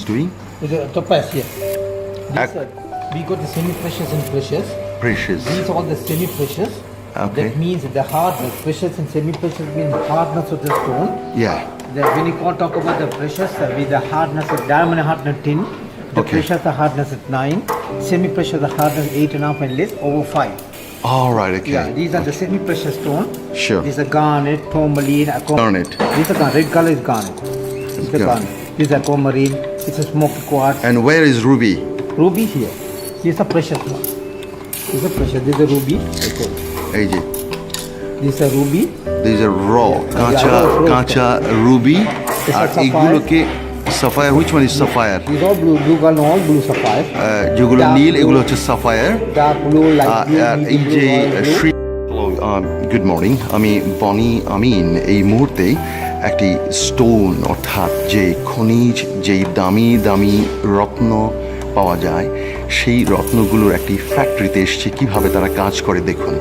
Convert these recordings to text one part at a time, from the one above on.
doing? The topaz here. We got the semi-precious and precious. Precious. These are all the semi-precious. Okay. That means the hardness. Precious and semi-precious means hardness of the stone. Yeah. When you talk about the precious, with the hardness of diamond hardness 10, the Okay. precious the hardness at 9, semi-precious the hardness 8.5 and less over 5. All right, okay. Yeah, these are the semi-precious stone. Sure. These are garnet, tourmaline, Garnet. These are garnet. Red color is garnet. It's the Yeah. garnet. These are tourmaline. It's a smoky quartz. And where is ruby? Ruby here. These are precious one. These are precious. These are ruby. Okay. এই যে These are ruby. these are raw কাঁচা Ruby আর sapphire. এগুলোকে Sapphire which one is sapphire These are blue color, all blue sapphire. যেগুলো Dark নীল blue. এগুলো হচ্ছে Sapphire Dark blue, light blue, আর এই medium যে blue, royal blue. Shri good morning আমি বনি আমিন এই মুহূর্তে একটি স্টোন অর্থাৎ যে খনিজ যেই দামি দামি রত্ন পাওয়া যায় সেই রত্নগুলোর একটি ফ্যাক্টরিতে এসছে কিভাবে তারা কাজ করে দেখুন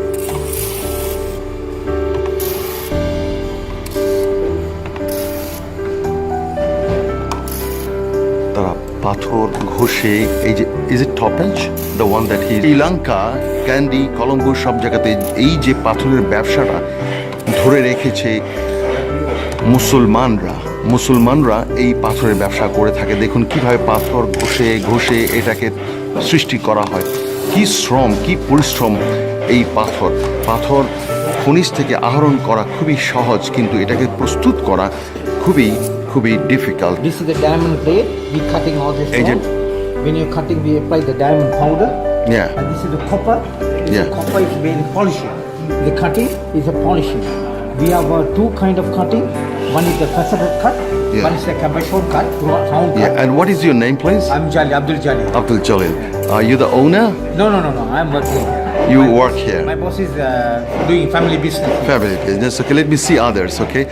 তারা পাথর ঘষে এই যে is it topaz the one that he Sri Lanka candy Colombo সব জায়গাতে এই যে পাথরের ব্যবসাটা ধরে রেখেছে মুসলমানরা এই পাথরের ব্যবসা করে থাকে দেখুন কিভাবে পাথর ঘষে ঘষে এটাকে সৃষ্টি করা হয় কি শ্রম কি পরিশ্রম এই পাথর খনিজ থেকে আহরণ করা খুবই সহজ কিন্তু এটাকে প্রস্তুত করা খুবই খুবই difficult This is the diamond plate. We cutting all this Agent. stone. When you're cutting, we apply the diamond powder. Yeah. And this is the copper. Yeah. The copper is being polishing. The cutting is a polishing. We have two kind of cutting. One is the faceted cut. Yeah. One is the cabochon cut, round cut. Yeah, and what is your name, please? I'm Jali, Abdul Jali. Abdul Jalil. Are you the owner? No. I'm working. You My work boss- here. My boss is doing family business. Family business. Okay, let me see others. Okay.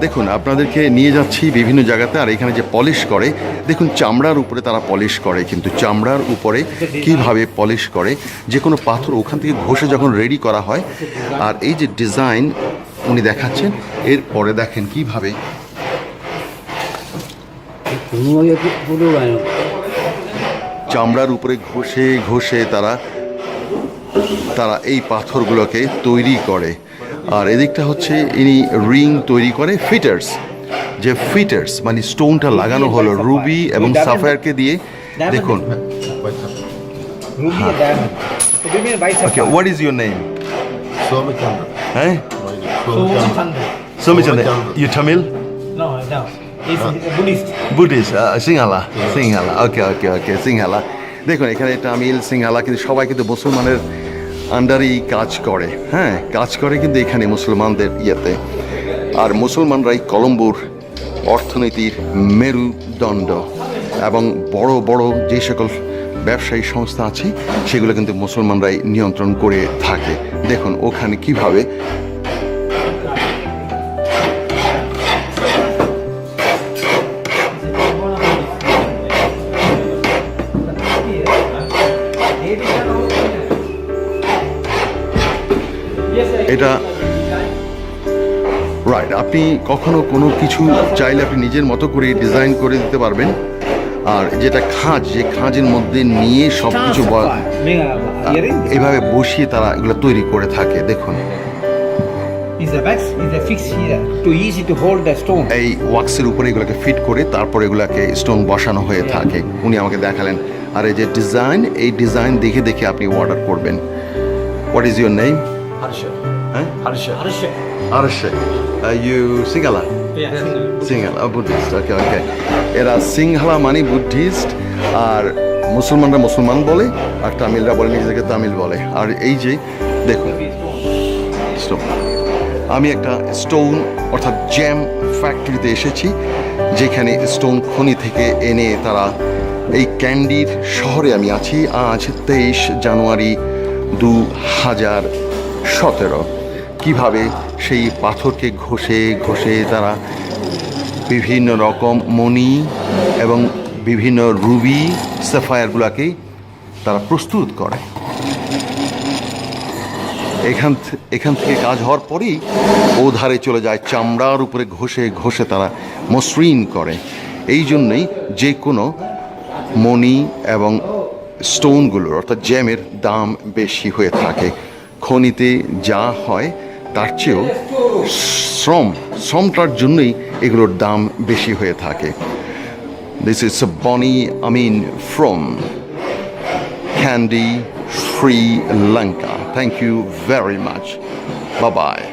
দেখুন আপনাদেরকে নিয়ে যাচ্ছি বিভিন্ন জায়গাতে আর এখানে যে polish করে দেখুন চামড়ার উপরে তারা পলিশ করে কিন্তু চামড়ার উপরে কিভাবে পলিশ করে যে কোনো পাথর ওখান থেকে ঘষে যখন রেডি করা হয় আর এই যে ডিজাইন উনি দেখাচ্ছেন এরপরে দেখেন কিভাবে চামড়ার উপরে ঘষে ঘষে তারা এই পাথরগুলোকে তৈরি করে আর এদিকটা হচ্ছে ইনি রিং তৈরি করে ফিটার্স মানে স্টোনটা লাগানো হলো রুবি এবং সাফায়ারকে দিয়ে দেখুন Ruby and diamond. So we mean white okay sapphire. What is your name Somichandra. হ্যাঁ Somichandra. Soumichandra you Tamil No. It's Buddhist. Buddhist Sinhala okay Sinhala দেখুন এখানে তামিল সিংহালা কিন্তু সবাই কিন্তু মুসলমানের আন্ডারেই কাজ করে হ্যাঁ কাজ করে কিন্তু এখানে মুসলমানদের ইয়েতে আর মুসলমানরাই কলম্বোর অর্থনীতির মেরুদণ্ড এবং বড় বড় যে সকল ব্যবসায়ী সংস্থা আছে সেগুলো কিন্তু মুসলমানরাই নিয়ন্ত্রণ করে থাকে দেখুন ওখানে কিভাবে এটা রাইট আপনি কখনো কোনো কিছু চাইলে আপনি নিজের মতো করে ডিজাইন করে দিতে পারবেন আর যেটা যে খাঁজের মধ্যে নিয়ে সব কিছু এভাবে বসিয়ে তারা এগুলো তৈরি করে থাকে দেখুন Is the wax is the fix here too easy to hold the stone. এই ওয়াক্সের উপরে এগুলোকে ফিট করে তারপর এগুলোকে স্টোন বসানো হয়ে থাকে উনি আমাকে দেখালেন আর এই যে ডিজাইন দেখে দেখে আপনি অর্ডার করবেন what is your name Harsha. হ্যাঁ Harsha. আরশে ইউ সিঙ্গালা সিংহালা বুদ্ধিস্ট ওকে এরা সিংহালা মানে বুদ্ধিস্ট আর মুসলমান বলে আর তামিলরা বলে নিজেদেরকে তামিল বলে আর এই যে দেখুন স্টোন আমি একটা স্টোন অর্থাৎ জ্যাম ফ্যাক্টরিতে এসেছি যেখানে স্টোন খনি থেকে এনে তারা এই ক্যান্ডির শহরে আমি আছি আজ 23 জানুয়ারি 2017 কিভাবে সেই পাথরকে ঘষে তারা বিভিন্ন রকম মণি এবং বিভিন্ন রুবি সাফায়ারগুলোকে তারা প্রস্তুত করে এখান থেকে কাজ হওয়ার পরেই ও ধারে চলে যায় চামড়ার উপরে ঘষে তারা মসৃণ করে এই জন্যই যে কোনো মণি এবং স্টোনগুলোর অর্থাৎ জ্যামের দাম বেশি হয়ে থাকে। খনিতে যা হয় তার চেয়েও শ্রমটার জন্যই এগুলোর দাম বেশি হয়ে থাকে। This is Bonnie Amin from Kandy, Sri Lanka. Thank you very much. Bye-bye.